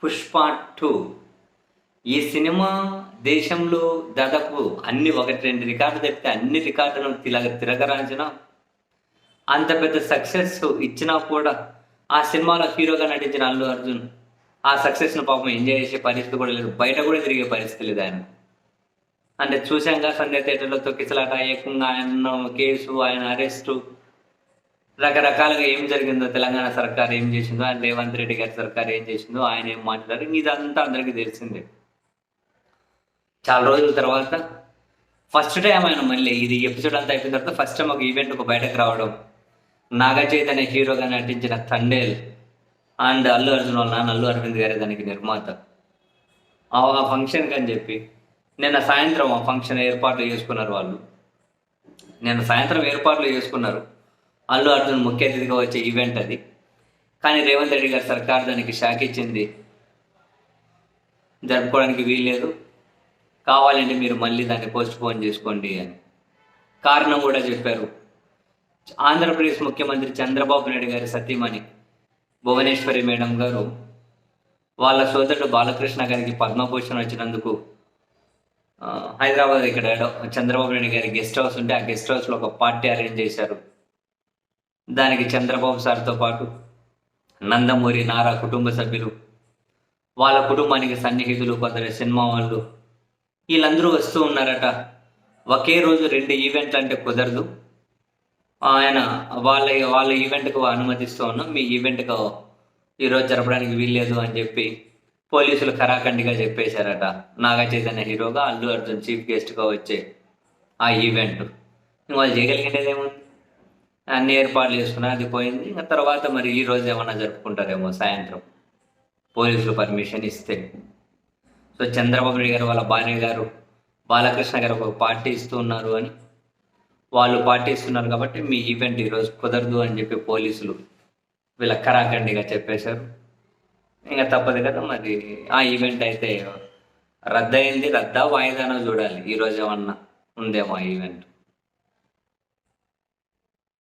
పుష్ప 2 ఈ సినిమా దేశంలో దాదాపు అన్ని 1, 2 రికార్డులు తప్పితే అన్ని రికార్డులను తిరగరాంచిన అంత పెద్ద సక్సెస్ ఇచ్చినా కూడా ఆ సినిమాలో హీరోగా నటించిన అల్లు అర్జున్ ఆ సక్సెస్‌ను పాపం ఎంజాయ్ చేసే పరిస్థితి కూడా లేదు. బయట కూడా తిరిగే పరిస్థితి లేదు ఆయన. అంటే చూసాంగా సంధ్య థియేటర్‌లో తొక్కిసలాట, ఏకంగా ఆయన కేసు, ఆయన అరెస్టు రకరకాలుగా ఏం జరిగిందో, తెలంగాణ సర్కార్ ఏం చేసిందో, ఆయన రేవంత్ రెడ్డి గారి సర్కార్ ఏం చేసిందో, ఆయన ఏం మాట్లాడారు, ఇదంతా అందరికీ తెలిసిందే. చాలా రోజుల తర్వాత ఫస్ట్ టైం ఆయన మళ్ళీ ఇది ఎపిసోడ్ అంతా అయిపోయిన తర్వాత ఫస్ట్ టైం ఒక ఈవెంట్‌కు బయటకు రావడం. నాగ చైతన్య హీరోగా నటించిన 'తండేల్' అండ్ అల్లు అర్జున్ వాళ్ళ నాన్న అల్లు అరవింద్ గారే దానికి నిర్మాత. ఆ ఫంక్షన్‌కి అని చెప్పి నిన్న సాయంత్రం ఆ ఫంక్షన్ ఏర్పాట్లు చేసుకున్నారు వాళ్ళు. నిన్న సాయంత్రం ఏర్పాట్లు చేసుకున్నారు. అల్లు అర్జున్ ముఖ్య అతిథిగా వచ్చే ఈవెంట్ అది. కానీ రేవంత్ రెడ్డి గారి సర్కార్ దానికి షాక్ ఇచ్చింది. జరుపుకోవడానికి వీల్లేదు, కావాలంటే మీరు మళ్ళీ దాన్ని పోస్ట్‌పోన్ చేసుకోండి అని కారణం కూడా చెప్పారు. ఆంధ్రప్రదేశ్ ముఖ్యమంత్రి చంద్రబాబు నాయుడు గారి సతీమణి భువనేశ్వరి మేడం గారు వాళ్ళ సోదరుడు బాలకృష్ణ గారికి పద్మభూషణ్ వచ్చినందుకు హైదరాబాద్ ఇక్కడ చంద్రబాబు నాయుడు గారి గెస్ట్ హౌస్ ఉంటే ఆ గెస్ట్ హౌస్లో ఒక పార్టీ అరేంజ్ చేశారు. దానికి చంద్రబాబు సార్తో పాటు నందమూరి నారా కుటుంబ సభ్యులు, వాళ్ళ కుటుంబానికి సన్నిహితులు, కొందరు సినిమా వాళ్ళు వీళ్ళందరూ వస్తూ ఉన్నారట. ఒకే రోజు 2 ఈవెంట్లు అంటే కుదరదు, ఆయన వాళ్ళ ఈవెంట్కు అనుమతిస్తూ ఉన్నాం, మీ ఈవెంట్కు ఈరోజు జరపడానికి వీల్లేదు అని చెప్పి పోలీసులు ఖరాఖండిగా చెప్పేశారట. నాగ చైతన్య హీరోగా, అల్లు అర్జున్ చీఫ్ గెస్ట్గా వచ్చే ఆ ఈవెంట్ వాళ్ళు చేయగలిగినదేముంది, అన్ని ఏర్పాట్లు చేసుకున్నా అది పోయింది. ఇంకా తర్వాత మరి ఈ రోజు ఏమన్నా జరుపుకుంటారేమో సాయంత్రం పోలీసులు పర్మిషన్ ఇస్తే. సో చంద్రబాబు నాయుడు గారు వాళ్ళ భార్య గారు బాలకృష్ణ గారు ఒక పార్టీ ఇస్తూ ఉన్నారు అని, వాళ్ళు పార్టీ ఇస్తున్నారు కాబట్టి మీ ఈవెంట్ ఈరోజు కుదరదు అని చెప్పి పోలీసులు వీళ్ళ ఖరాఖండిగా చెప్పేశారు. ఇంకా తప్పదు కదా మరి. ఆ ఈవెంట్ అయితే రద్దయింది. వాయిదానో చూడాలి, ఈరోజు ఏమన్నా ఉందేమో ఆ ఈవెంట్.